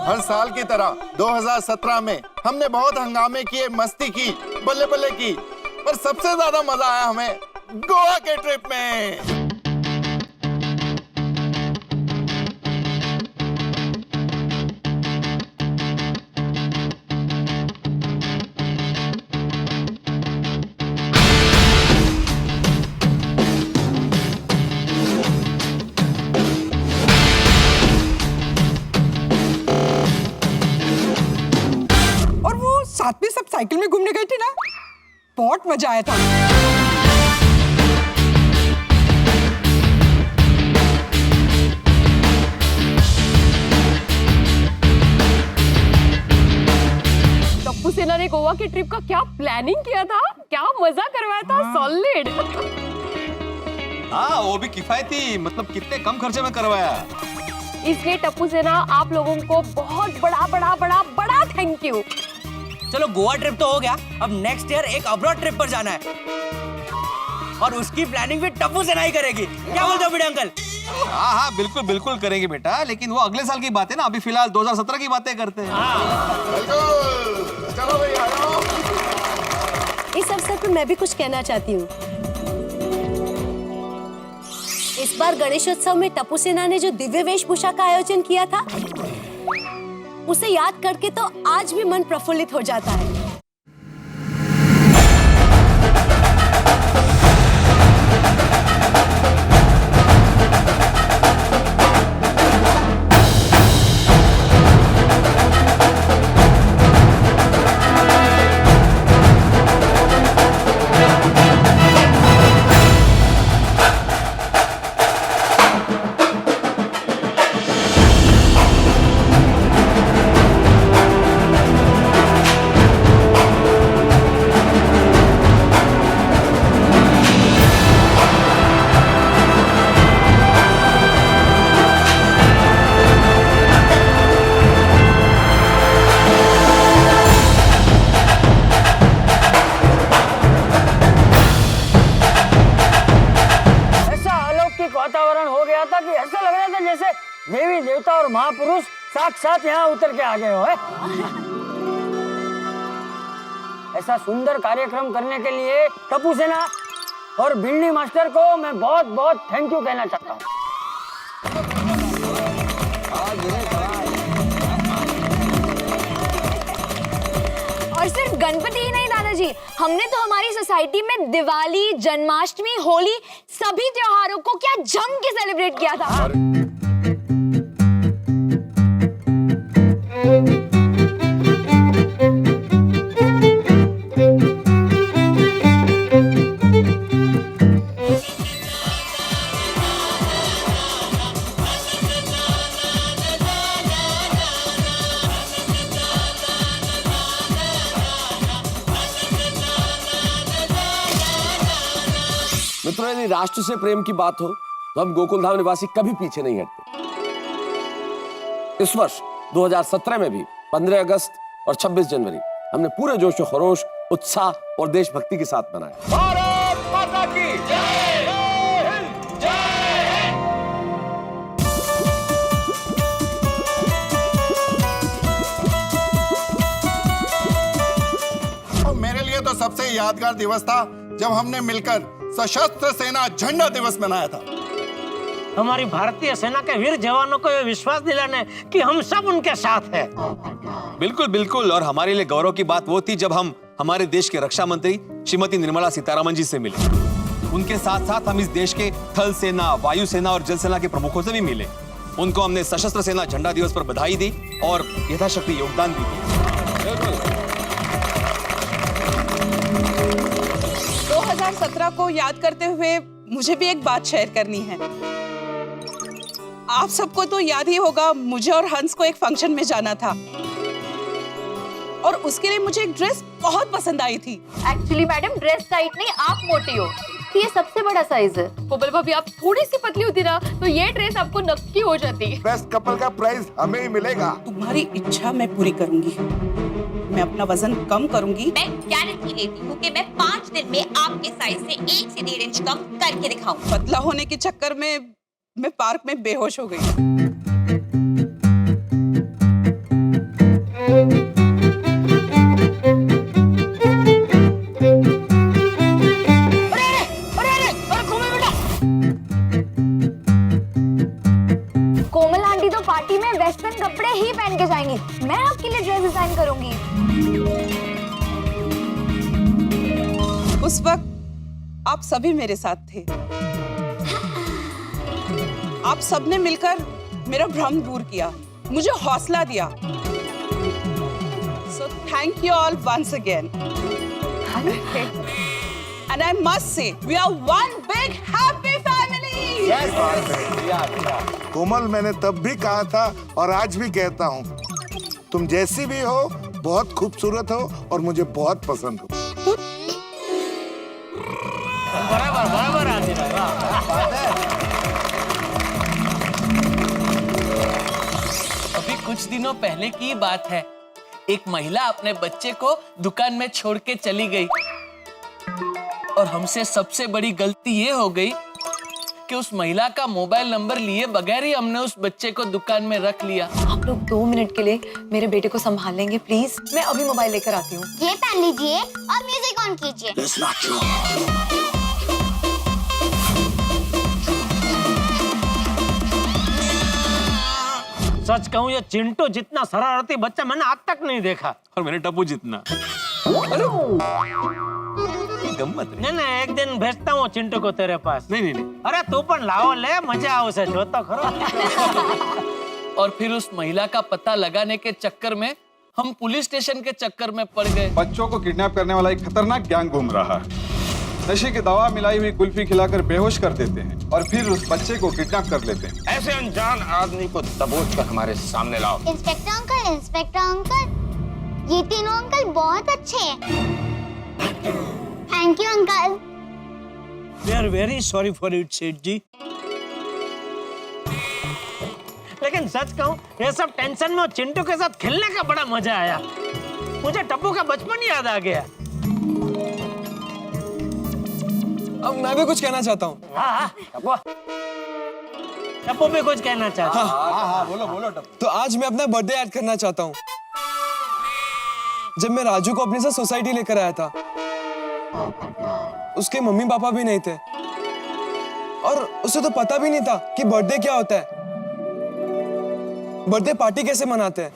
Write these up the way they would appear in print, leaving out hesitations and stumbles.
हर साल की तरह 2017 में हमने बहुत हंगामे किए, मस्ती की, बल्ले बल्ले की, पर सबसे ज्यादा मजा आया हमें गोवा के ट्रिप में। साथ में सब साइकिल में घूमने गए थे ना, बहुत मजा आया था। टप्पू सेना ने गोवा की ट्रिप का क्या प्लानिंग किया था, क्या मजा करवाया था, सॉलिड। हाँ, वो भी किफायती, मतलब कितने कम खर्चे में करवाया। इसलिए टप्पू सेना आप लोगों को बहुत बड़ा बड़ा बड़ा बड़ा थैंक यू। चलो गोवा ट्रिप तो हो गया, अब नेक्स्ट ईयर एक अब्रॉड ट्रिप पर जाना है और उसकी प्लानिंग भी टप्पू सेना ही करेगी। क्या बोलते हो बेटे अंकल? हाँ हाँ बिल्कुल बिल्कुल करेंगे बेटा, लेकिन वो अगले साल की बात है ना, अभी फिलहाल 2017 की बातें करते हैं। चलो भाई आओ। इस अवसर पर मैं भी कुछ कहना चाहती हूँ। इस बार गणेशोत्सव में टप्पू सेना ने जो दिव्य वेशभूषा का आयोजन किया था, उसे याद करके तो आज भी मन प्रफुल्लित हो जाता है। वातावरण हो गया था कि ऐसा लग रहा था जैसे देवी देवता और महापुरुष साक्षात यहाँ उतर के आ गए हो। ऐसा सुंदर कार्यक्रम करने के लिए टप्पू सेना और भिंडी मास्टर को मैं बहुत बहुत थैंक यू कहना चाहता हूँ। और सिर्फ गणपति ही नहीं दादाजी, हमने तो हमारी सोसाइटी में दिवाली, जन्माष्टमी, होली सभी त्योहारों को क्या जम के सेलिब्रेट किया था। मित्रों, यदि राष्ट्र से प्रेम की बात हो तो हम गोकुलधाम निवासी कभी पीछे नहीं हटते। इस वर्ष 2017 में भी 15 अगस्त और 26 जनवरी हमने पूरे जोश और खरोश, उत्साह और देशभक्ति के साथ मनाया। भारत माता की जय, जय हिंद, जय हिंद। और मेरे लिए तो सबसे यादगार दिवस था जब हमने मिलकर सशस्त्र सेना झंडा दिवस मनाया था। हमारी भारतीय सेना के वीर जवानों को यह विश्वास दिलाने कि हम सब उनके साथ हैं। बिल्कुल बिल्कुल, और हमारे लिए गौरव की बात वो थी जब हम हमारे देश के रक्षा मंत्री श्रीमती निर्मला सीतारमण जी से मिले। उनके साथ साथ हम इस देश के थल सेना, वायु सेना और जल सेना के प्रमुखों से भी मिले। उनको हमने सशस्त्र सेना झंडा दिवस पर बधाई दी और यथाशक्ति योगदान भी दिया। 2017 को याद करते हुए मुझे भी एक बात शेयर करनी है। आप सबको तो याद ही होगा, मुझे और हंस को एक फंक्शन में जाना था और उसके लिए मुझे एक ड्रेस बहुत पसंद आई थी। एक्चुअली मैडम ड्रेस टाइट नहीं, आप मोटी हो, तो ये सबसे बड़ा साइज है। कोमल भाभी आप थोड़ी सी पतली होती ना तो ये ड्रेस आपको नक्की हो जाती। बेस्ट कपल का प्राइज हमें ही मिलेगा। तुम्हारी इच्छा मैं पूरी करूंगी। मैं अपना वजन कम करूंगी। मैं गारंटी लेती हूँ कि मैं 5 दिन में आपके साइज से 1 से 1.5 इंच कम करके दिखाऊं। पतला होने के चक्कर में मैं पार्क में बेहोश हो गई। वेस्टर्न कपड़े ही पहन के जाएंगी। मैं आपके लिए ड्रेस डिजाइन करूंगी। उस वक्त आप सभी मेरे साथ थे। आप सबने मिलकर मेरा भ्रम दूर किया, मुझे हौसला दिया। So thank you all once again. And I must say, we are one big happy family. कोमल, मैंने तब भी कहा था और आज भी कहता हूँ, तुम जैसी भी हो बहुत खूबसूरत हो और मुझे बहुत पसंद हो। बराबर बराबर आती है। अभी कुछ दिनों पहले की बात है, एक महिला अपने बच्चे को दुकान में छोड़ के चली गई और हमसे सबसे बड़ी गलती ये हो गई कि उस महिला का मोबाइल नंबर लिए बगैर ही हमने उस बच्चे को दुकान में रख लिया। आप लोग 2 मिनट के लिए मेरे बेटे को संभाल लेंगे प्लीज? मैं अभी मोबाइल लेकर आती हूँ। ये पहन लीजिए और म्यूजिक ऑन कीजिए। सच कहूँ ये चिंटू जितना शरारती बच्चा मैंने आज तक नहीं देखा। और मैंने टप्पू जितना। गम्मत रे। नहीं, एक दिन भेजता हूँ चिंटू को तेरे पास। नहीं। अरे तू पण लाओ ले, मजा आवશે जो तो खरो। और फिर उस महिला का पता लगाने के चक्कर में हम पुलिस स्टेशन के चक्कर में पड़ गए। बच्चों को किडनैप करने वाला एक खतरनाक गैंग घूम रहा है। नशे की दवा मिलाई हुई कुल्फी खिलाकर बेहोश कर देते हैं और फिर उस बच्चे को किडनैप कर लेते हैं। ऐसे अनजान आदमी को दबोच कर हमारे सामने लाओ। इंस्पेक्टर अंकल, ये तीनों अंकल बहुत अच्छे हैं। Thank you uncle. We are very sorry for it Seth ji. लेकिन सच कहूँ ये सब टेंशन में चिंटू के साथ खेलने का बड़ा मजा आया। मुझे टप्पू का बचपन याद आ गया। अब मैं भी कुछ कहना चाहता हूँ। टप्पू भी कुछ कहना चाहता हूँ। हाँ, बोलो टप्पू। तो आज मैं अपना बर्थडे याद करना चाहता हूँ, जब मैं राजू को अपने साथ सोसाइटी लेकर आया था। उसके मम्मी पापा भी नहीं थे और उसे तो पता भी नहीं था कि बर्थडे क्या होता है, बर्थडे पार्टी कैसे मनाते हैं।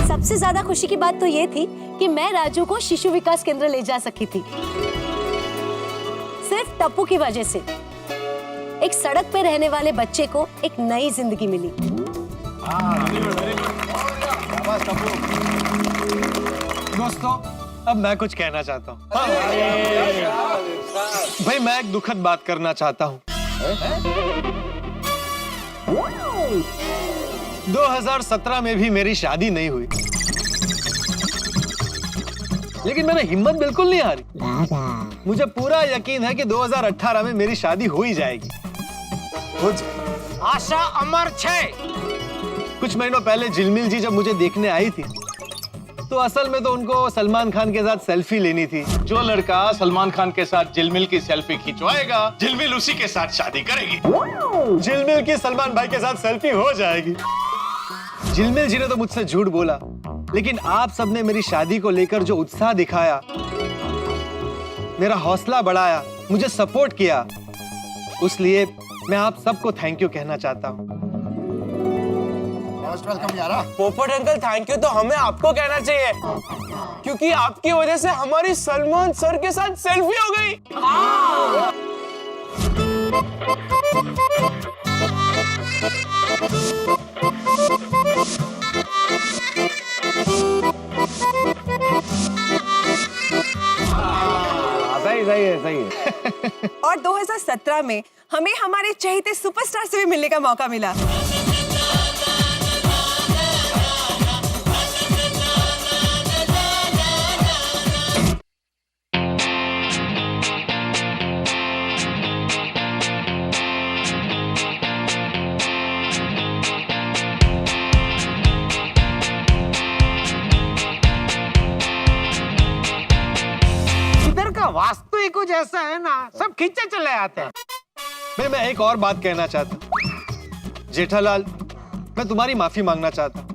सबसे ज्यादा खुशी की बात तो ये थी कि मैं राजू को शिशु विकास केंद्र ले जा सकी थी, सिर्फ टप्पू की वजह से। एक सड़क पे रहने वाले बच्चे को एक नई जिंदगी मिली। दोस्तों, अब मैं कुछ कहना चाहता हूँ। भाई, मैं एक दुखद बात करना चाहता हूँ। 2017 में भी मेरी शादी नहीं हुई, लेकिन मैंने हिम्मत बिल्कुल नहीं हारी। मुझे पूरा यकीन है कि 2018 में मेरी शादी हो ही जाएगी। आशा अमर छे। कुछ महीनों पहले झिलमिल जी जब मुझे देखने आई थी, तो असल में तो उनको सलमान खान के साथ सेल्फी लेनी थी। जो लड़का सलमान खान के साथ झिलमिल की सेल्फी खिंचवाएगा, झिलमिल उसी के साथ शादी करेगी। झिलमिल की सलमान भाई के साथ सेल्फी हो जाएगी। झिलमिल जी ने तो मुझसे झूठ बोला, लेकिन आप सबने मेरी शादी को लेकर जो उत्साह दिखाया, मेरा हौसला बढ़ाया, मुझे सपोर्ट किया, उसलिए मैं आप सबको थैंक यू कहना चाहता हूँ। पोपट अंकल, थैंक यू तो हमें आपको कहना चाहिए, क्योंकि आपकी वजह से हमारी सलमान सर के साथ सेल्फी हो गई। सही है। और 2017 में हमें हमारे चहेते सुपरस्टार से भी मिलने का मौका मिला। वास्तु ही कुछ ऐसा है ना, सब खींचे चले आते हैं। मैं एक और बात कहना चाहता हूँ। जेठालाल, मैं तुम्हारी माफी मांगना चाहता हूँ।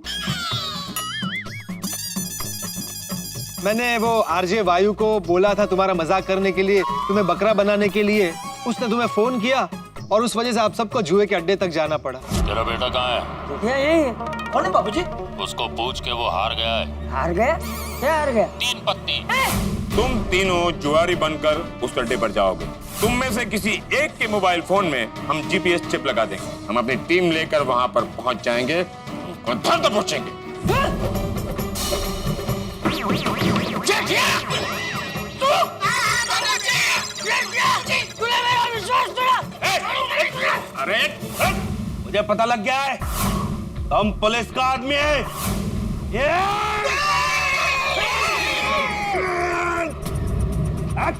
मैंने वो आरजे वायु को बोला था तुम्हारा मजाक करने के लिए, तुम्हें बकरा बनाने के लिए। उसने तुम्हें फोन किया और उस वजह से आप सबको जुए के अड्डे तक जाना पड़ा। तेरा बेटा कहाँ है? यही कौन है बाबूजी? उसको पूछ के वो हार गया है। हार गया? क्या हार गया? 3 पत्ती। तुम तीनों जुआरी बनकर उस अड्डे पर जाओगे। तुम में से किसी एक के मोबाइल फोन में हम जीपीएस चिप लगा देंगे। हम अपनी टीम लेकर वहां पर पहुंच जाएंगे और घर तक पहुंचेंगे। अरे मुझे पता लग गया है, तुम पुलिस का आदमी है।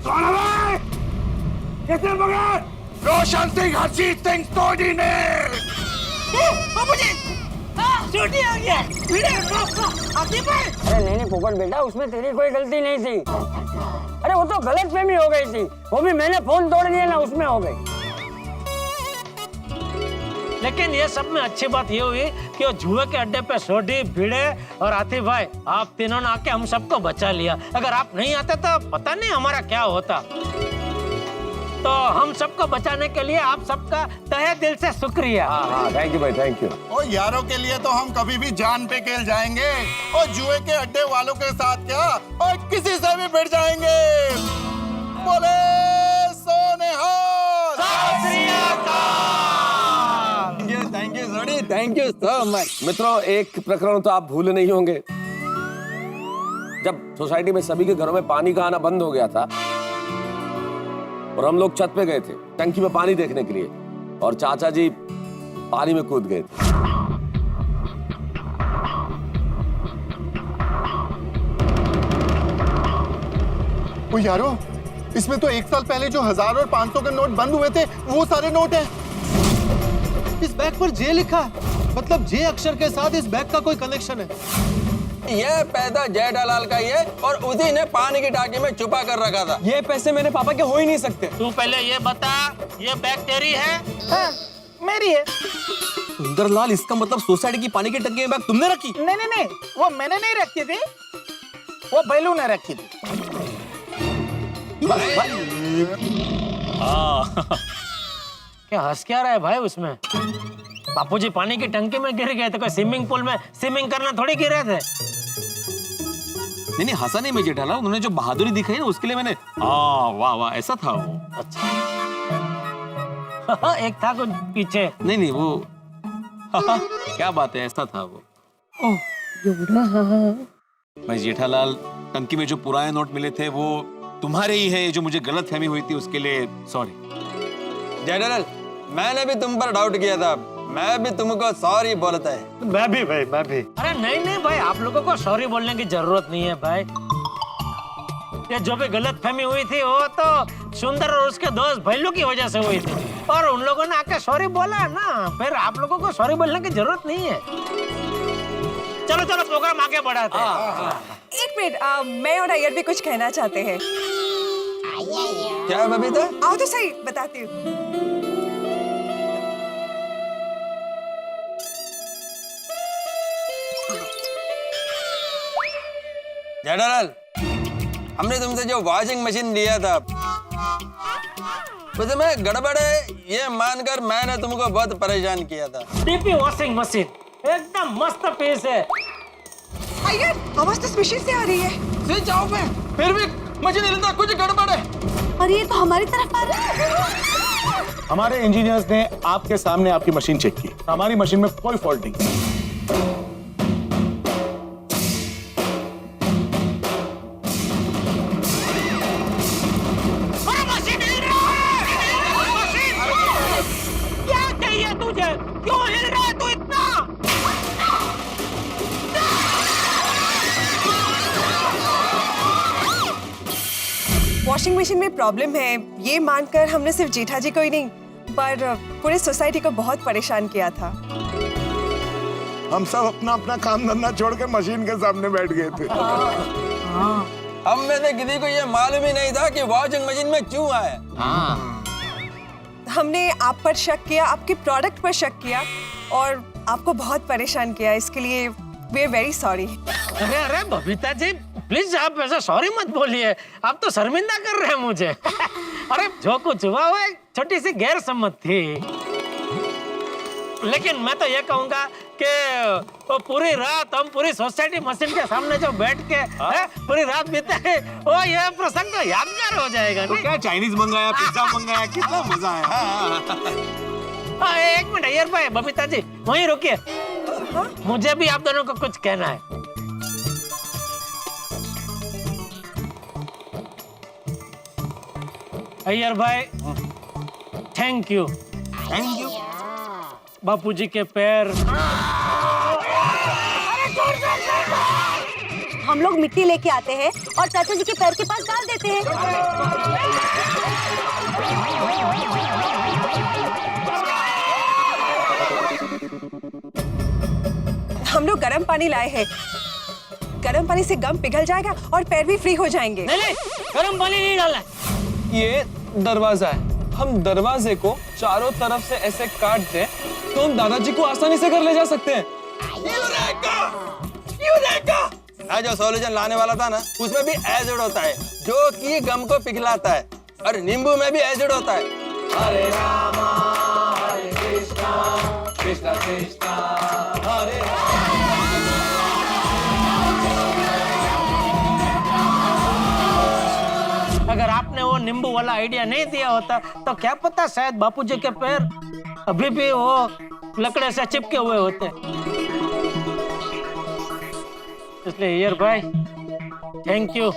कौन है? किसने पकड़ा? रोशन सिंह, हरजीत सिंह सोडी ने। बाबूजी, चोटी आ गया। अरे नहीं पोपट बेटा, उसमें तेरी कोई गलती नहीं थी। अरे वो तो गलतफहमी हो गई थी, वो भी मैंने फोन तोड़ दिया ना, उसमें हो गई। लेकिन ये सब में अच्छी बात ये हुई कि वो जुए के अड्डे पे सोडी, भिड़े और आतिफ भाई, आप तीनों ने आके हम सबको बचा लिया। अगर आप नहीं आते तो पता नहीं हमारा क्या होता। तो हम सबको बचाने के लिए आप सबका तहे दिल से शुक्रिया। हाँ, थैंक यू भाई, थैंक यू। और यारों के लिए तो हम कभी भी जान पे खेल जाएंगे, और जुए के अड्डे वालों के साथ क्या, और किसी से भी भिड़ जाएंगे। बोले थैंक यू सो मच। मित्रों, एक प्रकरण तो आप भूले नहीं होंगे। जब सोसाइटी में सभी के घरों में पानी का आना बंद हो गया था और हम लोग छत पे गए थे टंकी में पानी देखने के लिए, और चाचा जी पानी में कूद गए थे। ओ यारो, इसमें तो 1 साल पहले जो 1000 और 500 के नोट बंद हुए थे, वो सारे नोट हैं। इस बैग पर जे लिखा है, मतलब जे अक्षर के साथ इस बैग का कोई कनेक्शन है। ये पैसा जेठालाल का ही है और उसी ने पानी की टाकी में छुपा कर रखा था। ये पैसे मेरे पापा के हो ही नहीं सकते। तू पहले ये बता, ये बैग तेरी है? हाँ, मेरी है। सुंदरलाल, इसका मतलब सोसाइटी की पानी की टंकी में बैग तुमने रखी? नहीं, वो मैंने नहीं रखी थी, वो बैलू ने रखी थी। क्या हंस क्या रहा है भाई उसमें? बापूजी पानी की टंकी में गिर गए थे, कोई स्विमिंग पूल में स्विमिंग करना थोड़ी गिरे थे। नहीं, हंसा नहीं मैं जेठालाल, उन्होंने जो बहादुरी दिखाई ना उसके लिए मैंने वाह वाह, ऐसा था वो। अच्छा। एक था कुछ पीछे। नहीं वो क्या बात है, ऐसा था वो। भाई जेठालाल, टंकी में जो पुराने नोट मिले थे वो तुम्हारे ही है। जो मुझे गलतफहमी हुई थी उसके लिए सॉरी। जेठालाल, मैंने भी तुम पर डाउट किया था, मैं भी तुमको सॉरी बोलता है। मैं भी भाई, मैं भी। अरे नहीं भाई, आप लोगों को सॉरी बोलने की जरूरत नहीं है भाई। ये जो भी गलतफहमी हुई थी वो तो सुंदर और उसके दोस्त भैलू की वजह से हुई थी, और उन लोगों ने आके सॉरी बोला ना, फिर आप लोगों को सॉरी बोलने की जरूरत नहीं है। चलो प्रोग्राम आगे बढ़ाते हैं। एक मिनट, मैं और अय्यर भी कुछ कहना चाहते हैं। क्या बबीता? आओ तो सही, बताती हूँ। जेठालाल, हमने तुमसे जो वॉशिंग मशीन लिया था उसमें गड़बड़ है, ये मानकर मैंने तुमको बहुत परेशान किया था। डीपी वॉशिंग मशीन एकदम मस्त पीस है। अय्यर, आवाज तो मशीन से आ रही है। स्विच ऑफ है, फिर भी मशीन हिलता, कुछ गड़बड़ है। और ये तो हमारी तरफ आ रहा है। हमारे इंजीनियर्स ने आपके सामने आपकी मशीन चेक की, हमारी मशीन में कोई फॉल्ट नहीं। क्या चाहिए तुझे? क्यों हिल रहा है तू इतना? वॉशिंग मशीन में प्रॉब्लम है, ये मानकर हमने सिर्फ जेठा जी को ही नहीं पर पूरे सोसाइटी को बहुत परेशान किया था। हम सब अपना अपना काम धंधा छोड़ के मशीन के सामने बैठ गए थे। हम में से किसी को ये मालूम ही नहीं था कि वॉशिंग मशीन में चूहा है। हमने आप पर शक किया, आपके प्रोडक्ट पर शक किया और आपको बहुत परेशान किया। इसके लिए वी आर वेरी सॉरी। अरे बबीता जी, प्लीज आप ऐसा सॉरी मत बोलिए, आप तो शर्मिंदा कर रहे हैं मुझे। अरे जो कुछ हुआ वो एक छोटी सी गैरसमझ थी, लेकिन मैं तो ये कहूंगा कि वो पूरी रात हम पूरी सोसाइटी मशीन के सामने जो बैठ के पूरी रात बिताए, वो ये प्रसंग तो यादगार हो जाएगा। तो क्या चाइनीज मंगाया, पिज्जा मंगाया, कितना मजा आया। एक मिनट अय्यर भाई, बबीता जी वहीं रुकिए, मुझे भी आप दोनों को कुछ कहना है। अय्यर भाई thank you. Thank you. Bapuji के पैर। हम लोग मिट्टी लेके आते हैं और चाचा जी के पैर के पास डाल देते हैं। हम लोग गर्म पानी लाए हैं, गर्म पानी से गम पिघल जाएगा और पैर भी फ्री हो जाएंगे। नहीं, गर्म पानी नहीं डालना है। ये दरवाजा है, हम दरवाजे को चारों तरफ से ऐसे काट दें तो हम दादाजी को आसानी से घर ले जा सकते हैं। जो सॉल्यूशन लाने वाला था ना, उसमें भी एसिड होता है जो कि गम को पिघलाता है, और नींबू में भी एसिड होता है। हरे रामा हरे कृष्णा कृष्णा कृष्णा हरे अगर आपने वो नींबू वाला आइडिया नहीं दिया होता तो क्या पता शायद बापूजी के पैर अभी भी वो लकड़े से चिपके हुए होते। इसलिए अय्यर भाई थैंक यू,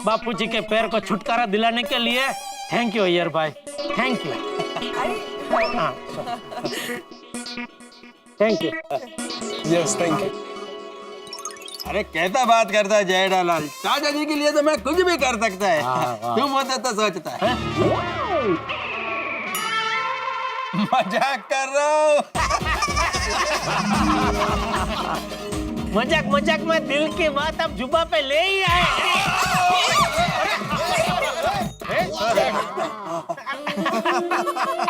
बापूजी के पैर को छुटकारा दिलाने के लिए थैंक यू अय्यर भाई, thank you. Thank you. Yes thank you. अरे कैसा बात करता है जयडालाल, चाचा जी के लिए तो मैं कुछ भी कर सकता है। तुम होता तो सोचता है। मजाक कर रहा हूँ। मजाक मजाक में दिल की बात अब जुबा पे ले ही आए।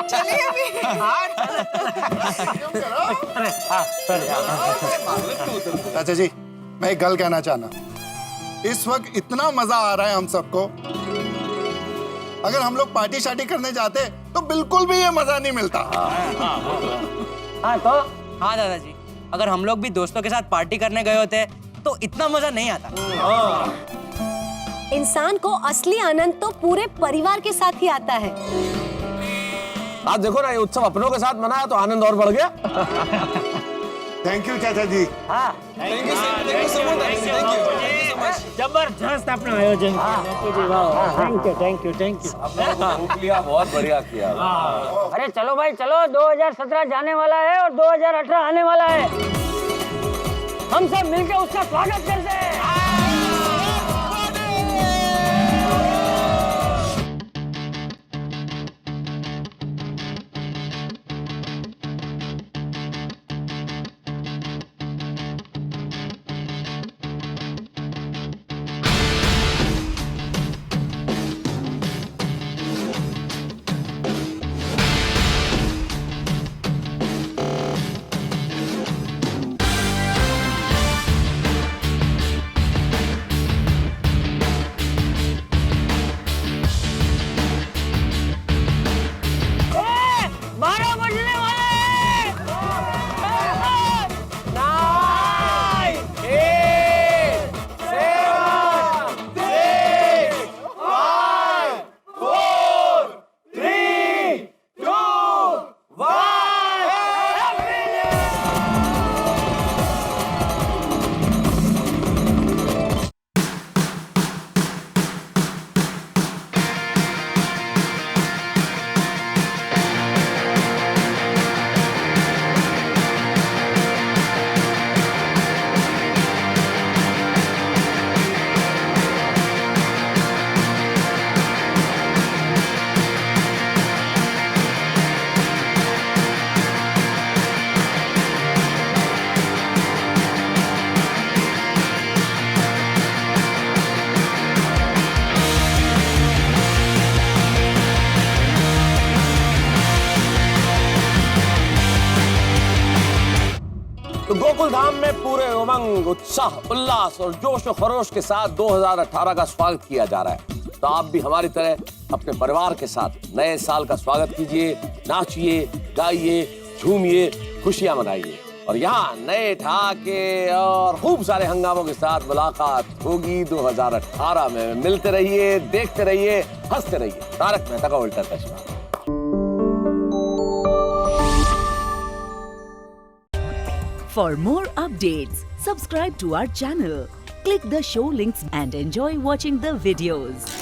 चलिए अभी। चाचा जी मैं एक गल कहना चाहना, इस वक्त इतना मजा आ रहा है हम सबको, अगर हम लोग पार्टी शार्टी करने जाते तो बिल्कुल भी ये मजा नहीं मिलता। हाँ तो हाँ दादाजी, अगर हम लोग भी दोस्तों के साथ पार्टी करने गए होते तो इतना मजा नहीं आता। इंसान को असली आनंद तो पूरे परिवार के साथ ही आता है। आज देखो ना, ये उत्सव अपनों के साथ मनाया तो आनंद और बढ़ गया। थैंक यू चाचा जी। हाँ थैंक यू सो मच। जबरदस्त अपना आयोजन थैंक यू थैंक यू। बहुत बढ़िया किया। अरे चलो भाई चलो, 2017 जाने वाला है और 2018 आने वाला है, हम सब मिलकर उसका स्वागत करते हैं। तो गोकुल धाम में पूरे उमंग, उत्साह, उल्लास और जोश और खरोश के साथ 2018 का स्वागत किया जा रहा है। तो आप भी हमारी तरह अपने परिवार के साथ नए साल का स्वागत कीजिए, नाचिए, गाइए, झूमिए, खुशियां मनाइए। और यहाँ नए ठहाके और खूब सारे हंगामों के साथ मुलाकात होगी 2018 में। मिलते रहिए, देखते रहिए, हंसते रहिए। तारक मेहता का उल्टा चश्मा। For more updates, subscribe to our channel, click the show links and enjoy watching the videos.